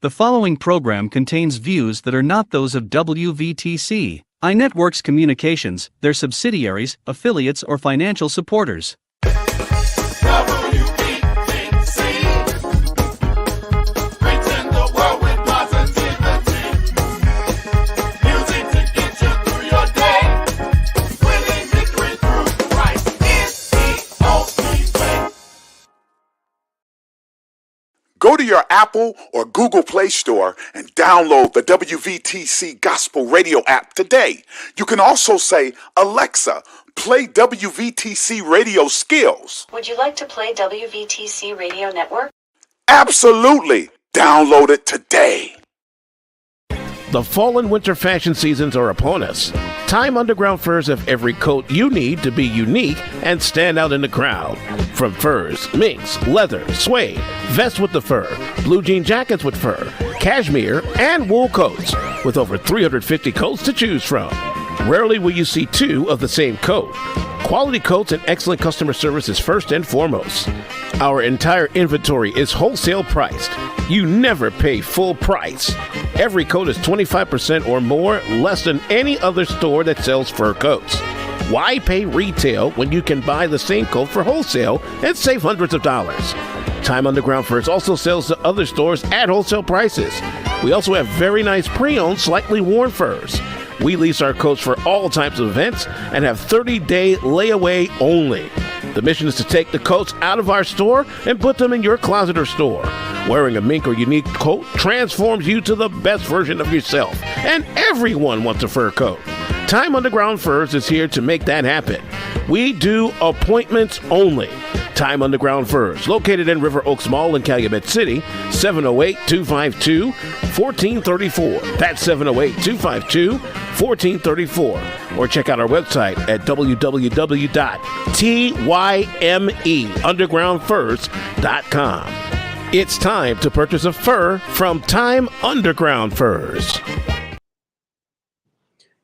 The following program contains views that are not those of WVTC, iNetworks Communications, their subsidiaries, affiliates, or financial supporters. Go to your Apple or Google Play Store and download the WVTC Gospel Radio app today. You can also say, Alexa, play WVTC Radio Skills. Would you like to play WVTC Radio Network? Absolutely. Download it today. The fall and winter fashion seasons are upon us. Time Underground Furs have every coat you need to be unique and stand out in the crowd. From furs, minks, leather, suede, vests with the fur, blue jean jackets with fur, cashmere, and wool coats, with over 350 coats to choose from. Rarely will you see two of the same coat. Quality coats and excellent customer service is first and foremost. Our entire inventory is wholesale priced. You never pay full price. Every coat is 25% or more less than any other store that sells fur coats. Why pay retail when you can buy the same coat for wholesale and save hundreds of dollars? Time Underground Furs also sells to other stores at wholesale prices. We also have very nice pre-owned, slightly worn furs. We lease our coats for all types of events and have 30-day layaway only. The mission is to take the coats out of our store and put them in your closet or store. Wearing a mink or unique coat transforms you to the best version of yourself, and everyone wants a fur coat. Time Underground Furs is here to make that happen. We do appointments only. Time Underground Furs, located in River Oaks Mall in Calumet City, 708-252-1434. That's 708-252-1434. Or check out our website at www.tymeundergroundfurs.com. It's time to purchase a fur from Time Underground Furs.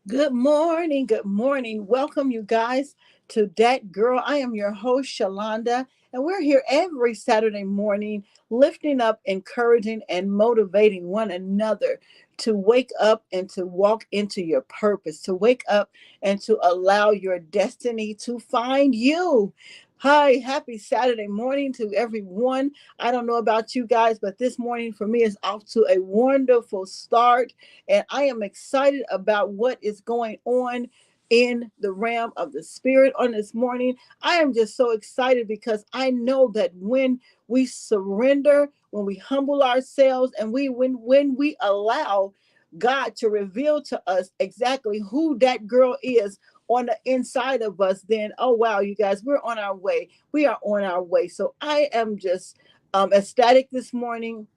Good morning. Good morning. Welcome, you guys, to Dhat Girl. I am your host, SHOLANDA, and we're here every Saturday morning lifting up, encouraging, and motivating one another to wake up and to walk into your purpose, to wake up and to allow your destiny to find you. Hi, happy Saturday morning to everyone. I don't know about you guys, but this morning for me is off to a wonderful start, and I am excited about what is going on in the realm of the spirit on this morning. I am just so excited because I know that when we surrender, when we humble ourselves, and when we allow God to reveal to us exactly who that girl is on the inside of us, then, oh, wow, you guys, we're on our way. We are on our way. So I am just ecstatic this morning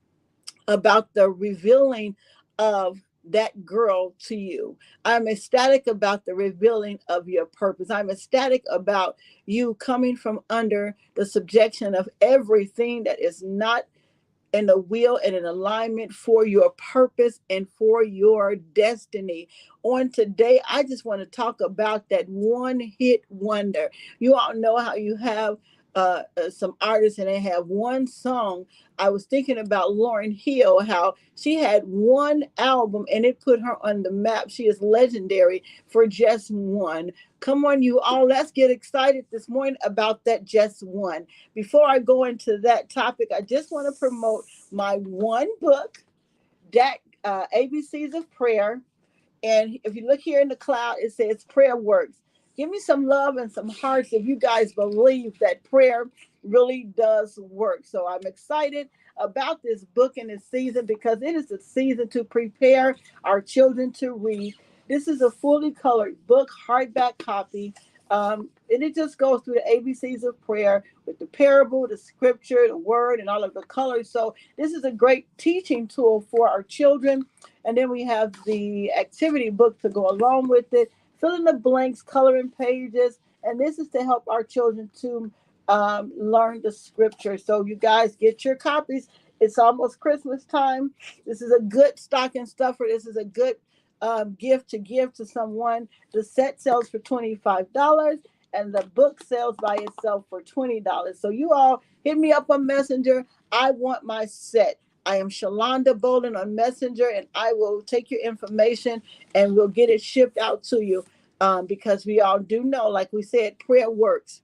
about the revealing of that girl to you. I'm ecstatic about the revealing of your purpose. I'm ecstatic about you coming from under the subjection of everything that is not in the will and in alignment for your purpose and for your destiny. On today, I just want to talk about that one-hit wonder. You all know how you have some artists and they have one song. I was thinking about Lauryn Hill, how she had one album and it put her on the map. She is legendary for just one. Come on, you all, let's get excited this morning about that just one. Before I go into that topic, I just want to promote my one book, that ABCs of Prayer. And if you look here in the cloud, it says Prayer Works. Give me some love and some hearts if you guys believe that prayer really does work. So I'm excited about this book in this season because it is a season to prepare our children to read. This is a fully colored book, hardback copy. And it just goes through the ABCs of prayer with the parable, the scripture, the word, and all of the colors. So this is a great teaching tool for our children. And then we have the activity book to go along with it. Fill in the blanks, coloring pages. And this is to help our children to learn the scripture. So you guys get your copies. It's almost Christmas time. This is a good stocking stuffer. This is a good gift to give to someone. The set sells for $25 and the book sells by itself for $20. So you all hit me up on Messenger. I want my set. I am Shalonda Bolden on Messenger, and I will take your information and we'll get it shipped out to you, because we all do know, like we said, prayer works.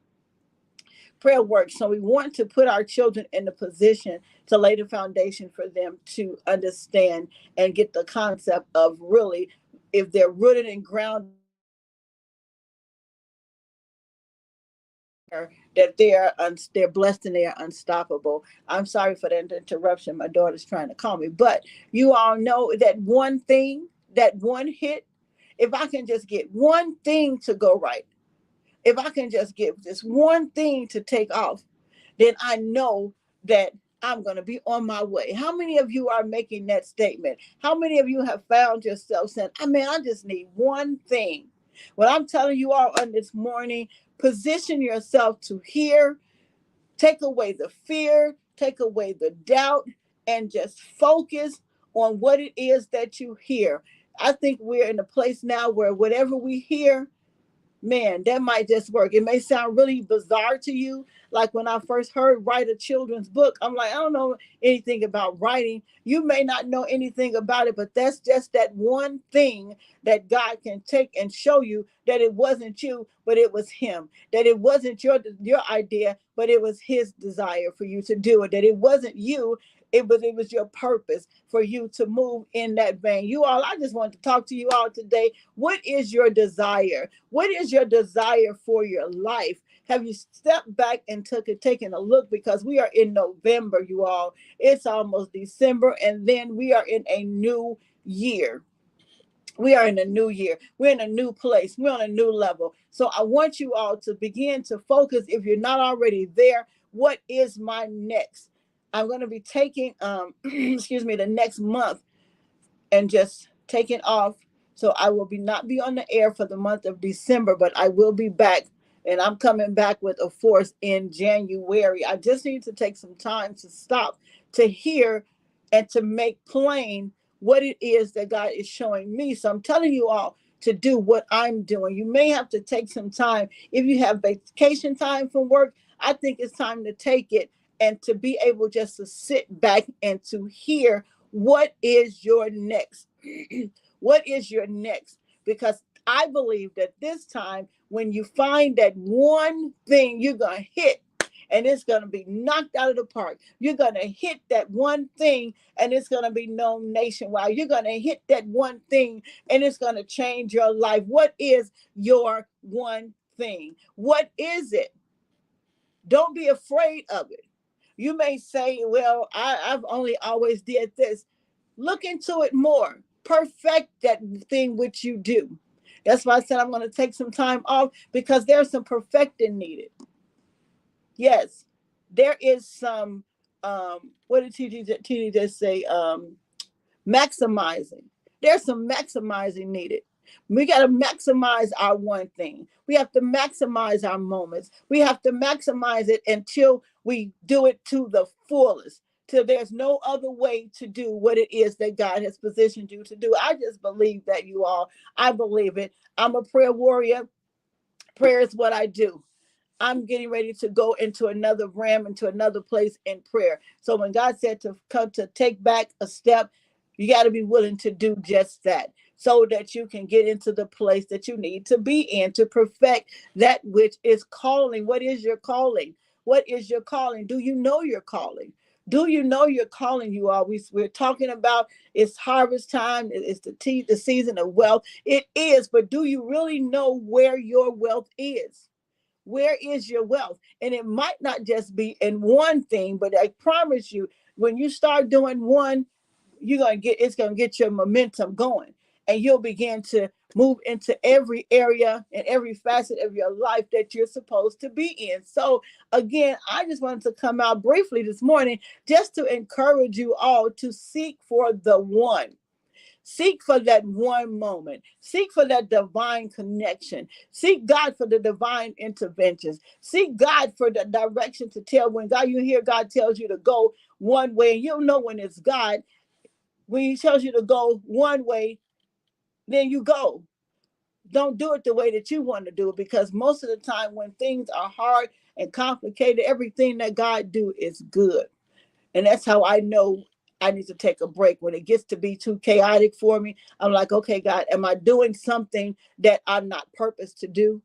Prayer works. So we want to put our children in a position to lay the foundation for them to understand and get the concept of really, if they're rooted and grounded, that they're blessed and they are unstoppable. I'm sorry for that interruption. My daughter's trying to call me, but you all know that one thing, that one hit. If I can just get one thing to go right, if I can just get this one thing to take off, then I know that I'm going to be on my way. How many of you are making that statement? How many of you have found yourself saying, I mean, I just need one thing? What I'm telling you all on this morning, position yourself to hear, take away the fear, take away the doubt, and just focus on what it is that you hear. I think we're in a place now where whatever we hear, man, that might just work. It may sound really bizarre to you. Like when I first heard write a children's book, I'm like, I don't know anything about writing. You may not know anything about it, but that's just that one thing that God can take and show you that it wasn't you, but it was him. That it wasn't your idea, but it was his desire for you to do it. That it wasn't you, it was your purpose for you to move in that vein. You all, I just want to talk to you all today. What is your desire? What is your desire for your life? Have you stepped back and taken a look? Because we are in November, you all. It's almost December, and then we are in a new year. We are in a new year. We're in a new place. We're on a new level. So I want you all to begin to focus. If you're not already there, what is my next? I'm going to be taking, excuse me, the next month and just taking off. So I will not be on the air for the month of December, but I will be back, and I'm coming back with a force in January. I just need to take some time to stop, to hear, and to make plain what it is that God is showing me. So I'm telling you all to do what I'm doing. You may have to take some time. If you have vacation time from work, I think it's time to take it and to be able just to sit back and to hear what is your next. What is your next? Because I believe that this time, when you find that one thing, you're going to hit and it's going to be knocked out of the park. You're going to hit that one thing and it's going to be known nationwide. You're going to hit that one thing and it's going to change your life. What is your one thing? What is it? Don't be afraid of it. You may say, well, I've only always did this. Look into it more. Perfect that thing which you do. That's why I said I'm going to take some time off, because there's some perfecting needed. Yes, there is some, what did TD just say? Maximizing. There's some maximizing needed. We got to maximize our one thing. We have to maximize our moments. We have to maximize it until we do it to the fullest, till there's no other way to do what it is that God has positioned you to do. I just believe that, you all. I believe it. I'm a prayer warrior. Prayer is what I do. I'm getting ready to go into another realm, into another place in prayer. So when God said to come to take back a step, you got to be willing to do just that, so that you can get into the place that you need to be in to perfect that which is calling. What is your calling? What is your calling? Do you know your calling? Do you know your calling, you all? We're talking about it's harvest time. It's the season of wealth. It is, but do you really know where your wealth is? Where is your wealth? And it might not just be in one thing, but I promise you, when you start doing one, it's gonna get your momentum going, and you'll begin to move into every area and every facet of your life that you're supposed to be in. So again, I just wanted to come out briefly this morning just to encourage you all to seek for the one. Seek for that one moment. Seek for that divine connection. Seek God for the divine interventions. Seek God for the direction to tell. When you hear God tells you to go one way, and you'll know when it's God. When he tells you to go one way, then you go. Don't do it the way that you want to do it, because most of the time when things are hard and complicated, everything that God do is good. And that's how I know I need to take a break. When it gets to be too chaotic for me, I'm like, okay, God, am I doing something that I'm not purposed to do?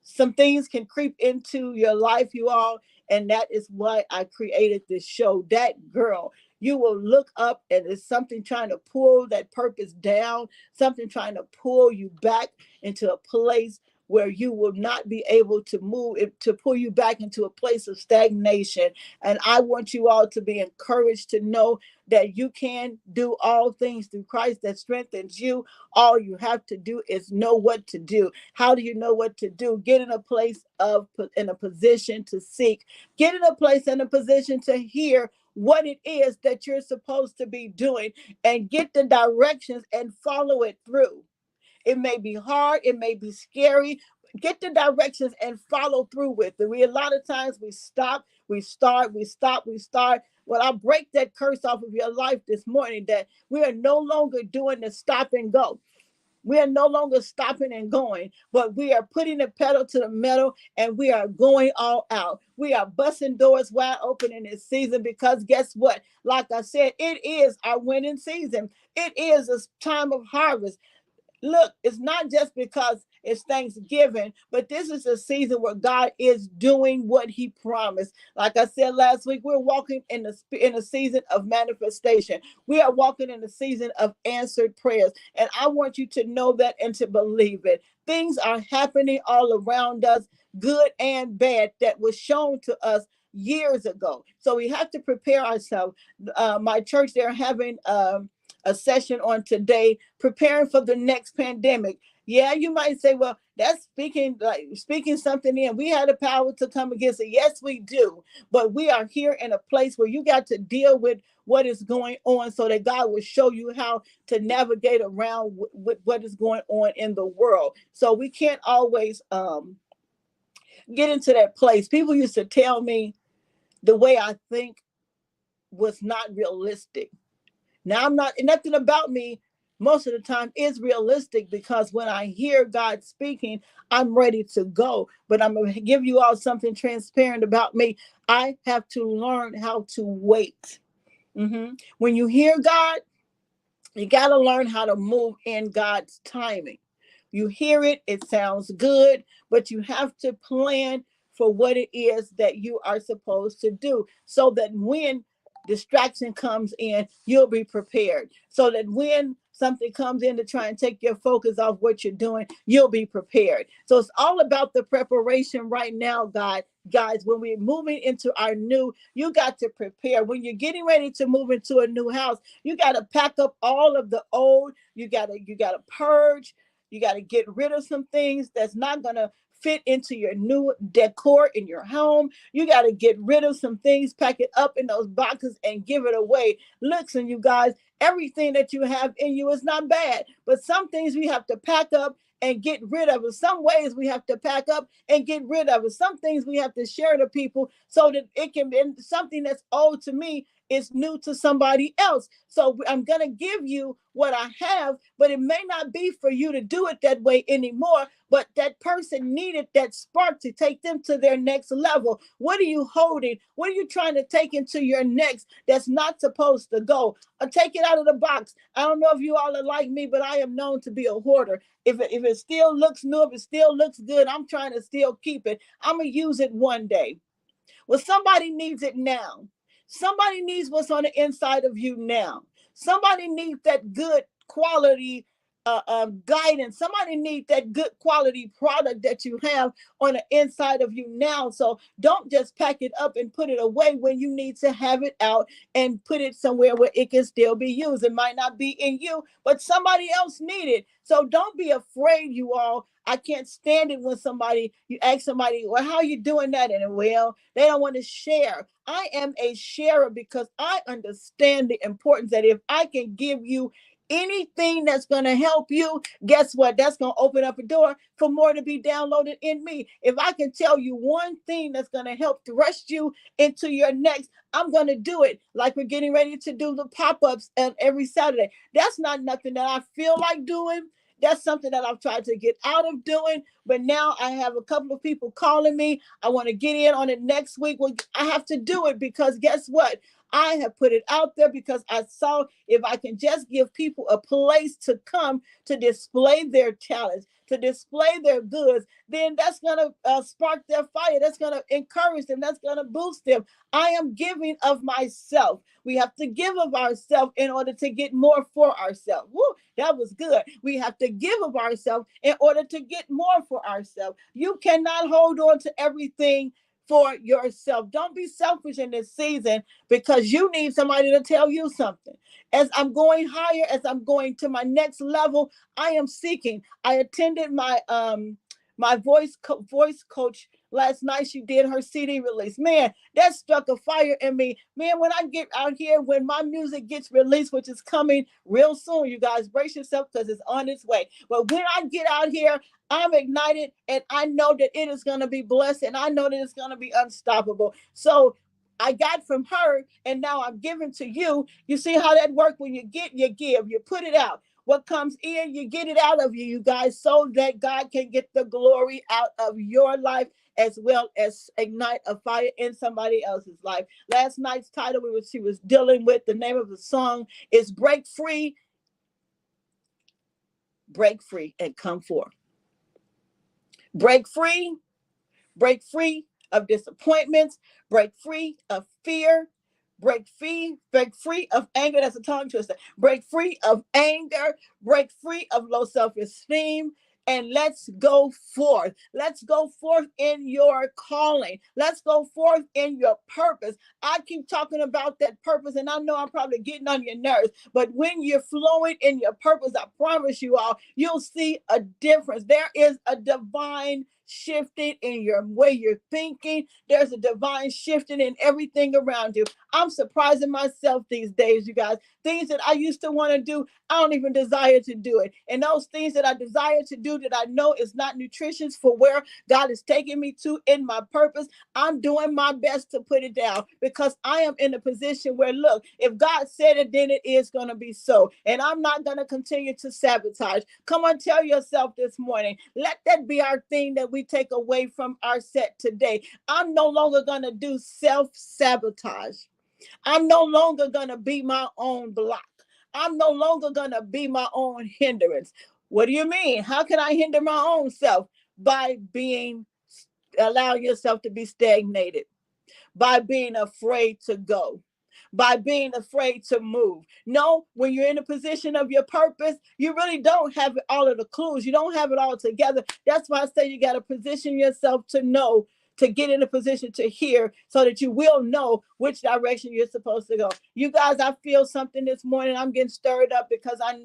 Some things can creep into your life, you all, and that is why I created this show, That Girl. You will look up and it's something trying to pull that purpose down, something trying to pull you back into a place where you will not be able to move it, to pull you back into a place of stagnation. And I want you all to be encouraged to know that you can do all things through Christ that strengthens you. All you have to do is know what to do. How do you know what to do? Get in a place of, in a position to seek. Get in a place and a position to hear what it is that you're supposed to be doing, and get the directions and follow it through. It may be hard, it may be scary. Get the directions and follow through with it. We, a lot of times we stop, we start, we stop, we start. Well, I break that curse off of your life this morning, that we are no longer doing the stop and go. We are no longer stopping and going, but we are putting the pedal to the metal, and we are going all out. We are busting doors wide open in this season, because guess what? Like I said, it is our winning season. It is a time of harvest. Look, it's not just because it's Thanksgiving, but this is a season where God is doing what he promised. Like I said last week, we're walking in a season of manifestation. We are walking in a season of answered prayers. And I want you to know that and to believe it. Things are happening all around us, good and bad, that was shown to us years ago. So we have to prepare ourselves. My church, they're having a session on today, preparing for the next pandemic. Yeah, you might say, well, that's speaking something in. We had the power to come against it. Yes, we do. But we are here in a place where you got to deal with what is going on, so that God will show you how to navigate around with what is going on in the world. So we can't always get into that place. People used to tell me the way I think was not realistic. Now, I'm not, nothing about me most of the time is realistic, because when I hear God speaking, I'm ready to go. But I'm going to give you all something transparent about me. I have to learn how to wait. When you hear God, you got to learn how to move in God's timing. You hear it, it sounds good, but you have to plan for what it is that you are supposed to do, so that when distraction comes in, you'll be prepared. So that when something comes in to try and take your focus off what you're doing, you'll be prepared. So it's all about the preparation right now, guys. When we're moving into our new, you got to prepare. When you're getting ready to move into a new house, you got to pack up all of the old. You got to purge. You got to get rid of some things that's not going to fit into your new decor in your home. You got to get rid of some things, pack it up in those boxes and give it away. Listen, you guys, everything that you have in you is not bad, but some things we have to pack up and get rid of it. Some ways we have to pack up and get rid of it. Some things we have to share to people, so that it can be something that's old to me is new to somebody else. So I'm going to give you what I have, but it may not be for you to do it that way anymore. But that person needed that spark to take them to their next level. What are you holding? What are you trying to take into your next that's not supposed to go? Take it out of the box. I don't know if you all are like me, but I am known to be a hoarder. If it still looks new, if it still looks good, I'm trying to still keep it. I'm going to use it one day. Well, somebody needs it now. Somebody needs what's on the inside of you now. Somebody needs that good quality guidance. Somebody needs that good quality product that you have on the inside of you now. So don't just pack it up and put it away when you need to have it out and put it somewhere where it can still be used. It might not be in you, but somebody else need it. So don't be afraid, you all. I can't stand it when you ask somebody, well, how are you doing that? And well, they don't want to share. I am a sharer, because I understand the importance that if I can give you anything that's going to help you, guess what? That's going to open up a door for more to be downloaded in me. If I can tell you one thing that's going to help thrust you into your next, I'm going to do it. Like we're getting ready to do the pop-ups every Saturday. That's not nothing that I feel like doing. That's something that I've tried to get out of doing. But now I have a couple of people calling me. I want to get in on it next week. Well, I have to do it, because guess what? I have put it out there because I saw if I can just give people a place to come to display their talents, to display their goods, then that's going to spark their fire. That's going to encourage them. That's going to boost them. I am giving of myself. We have to give of ourselves in order to get more for ourselves. Woo, that was good. We have to give of ourselves in order to get more for ourselves. You cannot hold on to everything for yourself. Don't be selfish in this season because you need somebody to tell you something. As I'm going higher, as I'm going to my next level, I am seeking. I attended my voice coach last night. She did her CD release. Man, that struck a fire in me. Man, when I get out here, when my music gets released, which is coming real soon, you guys brace yourself because it's on its way. But when I get out here, I'm ignited and I know that it is going to be blessed and I know that it's going to be unstoppable. So I got from her and now I'm giving to you. You see how that works? When you get, you give, you put it out. What comes in, you get it out of you, you guys, so that God can get the glory out of your life as well as ignite a fire in somebody else's life. Last night's title she was dealing with, the name of the song is Break Free, and Come Forth. Break free of disappointments, break free of fear, break free of anger. That's a tongue twister. Break free of anger, break free of low self-esteem, and let's go forth. Let's go forth in your calling. Let's go forth in your purpose. I keep talking about that purpose, and I know I'm probably getting on your nerves, but when you're flowing in your purpose, I promise you all, you'll see a difference. There is a divine shifting in your way you're thinking. There's a divine shifting in everything around you. I'm surprising myself these days, you guys. Things that I used to want to do, I don't even desire to do it. And those things that I desire to do that I know is not nutritious for where God is taking me to in my purpose, I'm doing my best to put it down because I am in a position where, look, if God said it, then it is going to be so. And I'm not going to continue to sabotage. Come on, tell yourself this morning, let that be our thing that we take away from our set today. I'm no longer going to do self-sabotage. I'm no longer going to be my own block. I'm no longer going to be my own hindrance. What do you mean? How can I hinder my own self? By allowing yourself to be stagnated, by being afraid to go, by being afraid to move. No, when you're in a position of your purpose, you really don't have all of the clues. You don't have it all together. That's why I say you got to position yourself to know, to get in a position to hear so that you will know which direction you're supposed to go. You guys, I feel something this morning. I'm getting stirred up because I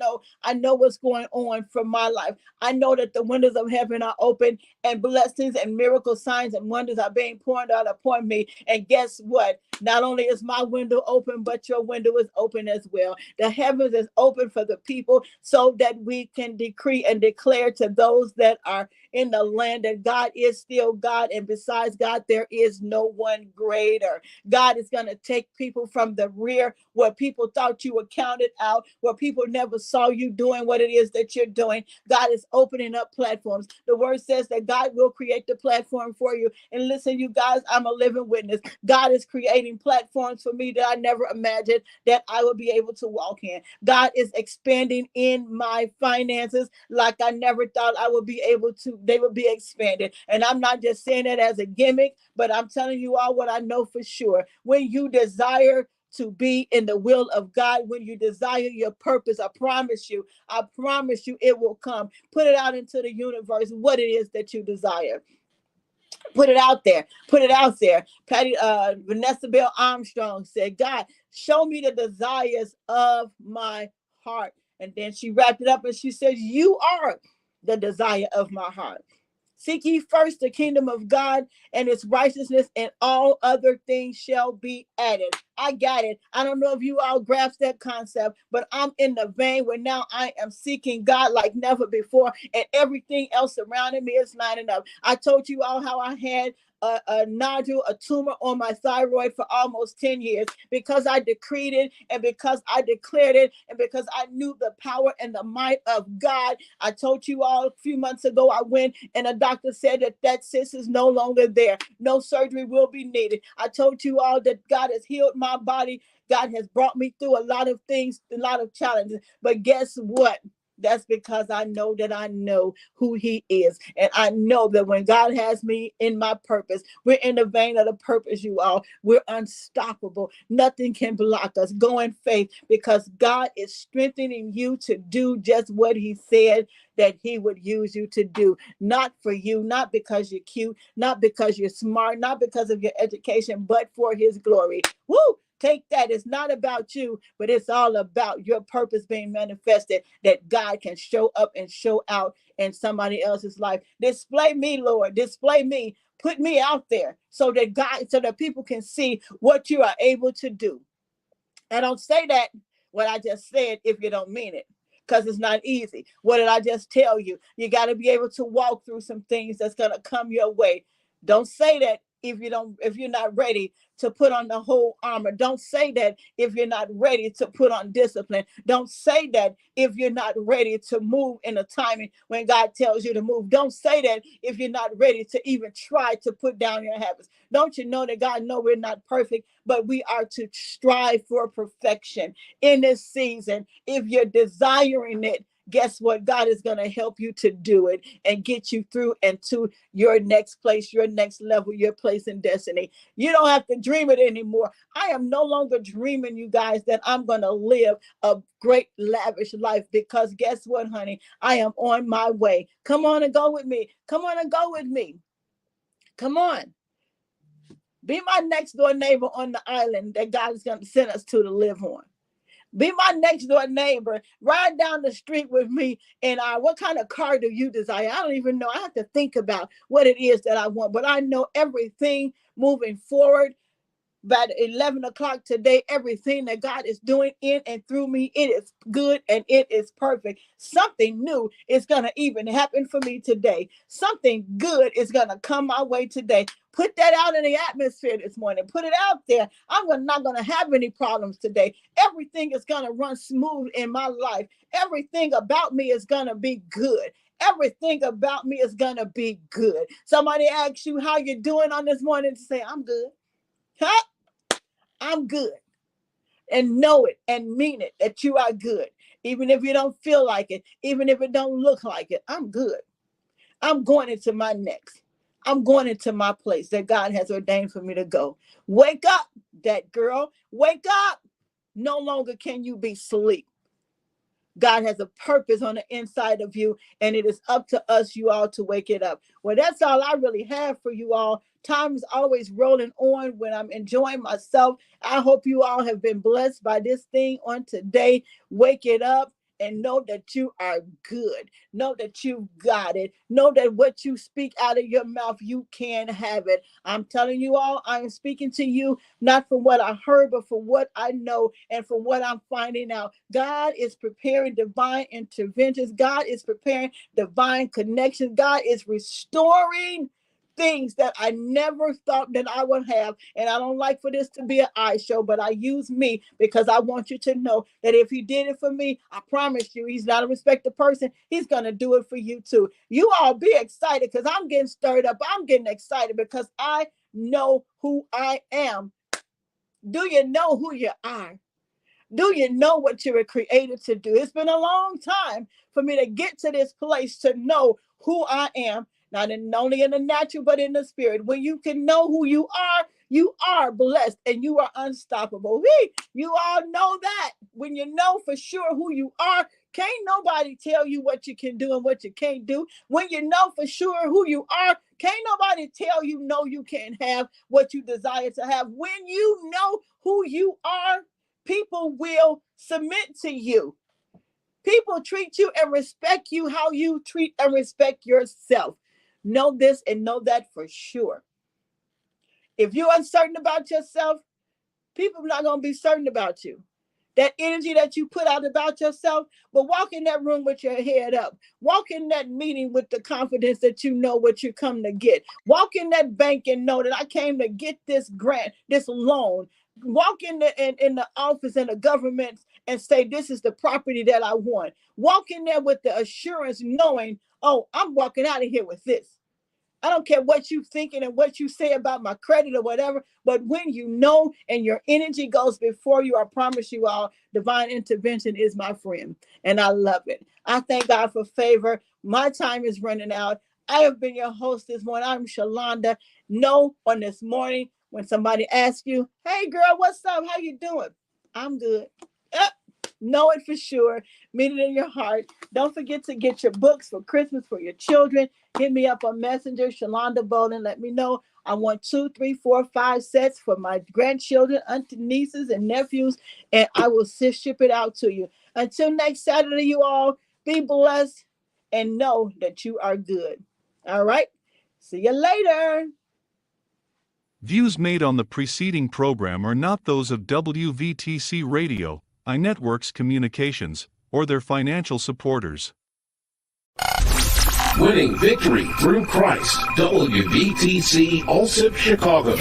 know what's going on for my life. I know that the windows of heaven are open and blessings and miracle signs and wonders are being poured out upon me. And guess what? Not only is my window open, but your window is open as well. The heavens is open for the people so that we can decree and declare to those that are in the land that God is still God, and besides God, there is no one greater. God is going to take people from the rear where people thought you were counted out, where people never saw you doing what it is that you're doing. God is opening up platforms. The word says that God will create the platform for you. And listen, you guys, I'm a living witness. God is creating platforms for me that I never imagined that I would be able to walk in. God is expanding in my finances like I never thought I would be able to. They would be expanded. And I'm not just saying that as a gimmick, but I'm telling you all what I know for sure. When you desire to be in the will of God, when you desire your purpose, I promise you, it will come. Put it out into the universe, what it is that you desire. Put it out there. Put it out there. Vanessa Bell Armstrong said, God, show me the desires of my heart. And then she wrapped it up and she said, you are the desire of my heart. Seek ye first the kingdom of God and its righteousness, and all other things shall be added. I got it. I don't know if you all grasp that concept, but I'm in the vein where now I am seeking God like never before, and everything else surrounding me is lining up. I told you all how I had a nodule, a tumor on my thyroid for almost 10 years because I decreed it and because I declared it and because I knew the power and the might of God. I told you all a few months ago, I went and a doctor said that cyst is no longer there. No surgery will be needed. I told you all that God has healed my body. God has brought me through a lot of things, a lot of challenges. But guess what? That's because I know who he is. And I know that when God has me in my purpose, we're in the vein of the purpose, you all. We're unstoppable. Nothing can block us. Go in faith because God is strengthening you to do just what he said that he would use you to do. Not for you, not because you're cute, not because you're smart, not because of your education, but for his glory. Woo! Take that. It's not about you, but it's all about your purpose being manifested, that God can show up and show out in somebody else's life. Display me, Lord. Display me. Put me out there so that people can see what you are able to do. I don't say that what I just said if you don't mean it, because it's not easy. What did I just tell you? You got to be able to walk through some things that's going to come your way. Don't say that if you're not ready to put on the whole armor. Don't say that if you're not ready to put on discipline. Don't say that if you're not ready to move in a timing when God tells you to move. Don't say that if you're not ready to even try to put down your habits. Don't you know that God knows we're not perfect, but we are to strive for perfection in this season. If you're desiring it, guess what? God is going to help you to do it and get you through and to your next place, your next level, your place in destiny. You don't have to dream it anymore. I am no longer dreaming, you guys, that I'm going to live a great, lavish life because guess what, honey? I am on my way. Come on and go with me. Come on and go with me. Come on. Be my next door neighbor on the island that God is going to send us to live on. Be my next door neighbor. Ride down the street with me. And what kind of car do you desire? I don't even know. I have to think about what it is that I want. But I know everything moving forward. By 11 o'clock today, everything that God is doing in and through me, it is good and it is perfect. Something new is going to even happen for me today. Something good is going to come my way today. Put that out in the atmosphere this morning. Put it out there. Not going to have any problems today. Everything is going to run smooth in my life. Everything about me is going to be good. Everything about me is going to be good. Somebody asks you how you're doing on this morning to say, I'm good. Huh? I'm good. And know it and mean it that you are good. Even if you don't feel like it, even if it don't look like it, I'm good. I'm going into my next. I'm going into my place that God has ordained for me to go. Wake up, that girl. Wake up. No longer can you be asleep. God has a purpose on the inside of you, and it is up to us, you all, to wake it up. Well, that's all I really have for you all. Time is always rolling on when I'm enjoying myself. I hope you all have been blessed by this thing on today. Wake it up and know that you are good. Know that you've got it. Know that what you speak out of your mouth, you can have it. I'm telling you all, I am speaking to you, not from what I heard, but from what I know and from what I'm finding out. God is preparing divine interventions. God is preparing divine connections. God is restoring things that I never thought that I would have. And I don't like for this to be an eye show, but I use me because I want you to know that if he did it for me, I promise you, he's not a respected person. He's going to do it for you too. You all be excited because I'm getting stirred up. I'm getting excited because I know who I am. Do you know who you are? Do you know what you were created to do? It's been a long time for me to get to this place to know who I am, not only in the natural, but in the spirit. When you can know who you are blessed and you are unstoppable. You all know that. When you know for sure who you are, can't nobody tell you what you can do and what you can't do. When you know for sure who you are, can't nobody tell you no, you can't have what you desire to have. When you know who you are, people will submit to you. People treat you and respect you how you treat and respect yourself. Know this and know that for sure. If you're uncertain about yourself, people are not going to be certain about you. that energy that you put out about yourself, but walk in that room with your head up. Walk in that meeting with the confidence that you know what you come to get. Walk in that bank and know that I came to get this grant, this loan. Walk in the office and the government and say, this is the property that I want. Walk in there with the assurance knowing, oh, I'm walking out of here with this. I don't care what you thinking and what you say about my credit or whatever, but when you know and your energy goes before you, I promise you all, divine intervention is my friend, and I love it. I thank God for favor. My time is running out. I have been your host this morning. I'm Sholanda. Know on this morning when somebody asks you, hey girl, what's up? How you doing? I'm good. Know it for sure. Mean it in your heart. Don't forget to get your books for Christmas for your children. Hit me up on Messenger, Sholanda Bowden. Let me know. I want 2, 3, 4, 5 sets for my grandchildren, auntie, nieces, and nephews, and I will ship it out to you. Until next Saturday, you all, be blessed and know that you are good. All right? See you later. Views made on the preceding program are not those of WVTC Radio, iNetworks Communications, or their financial supporters. Winning victory through Christ. WVTC Allsip Chicago.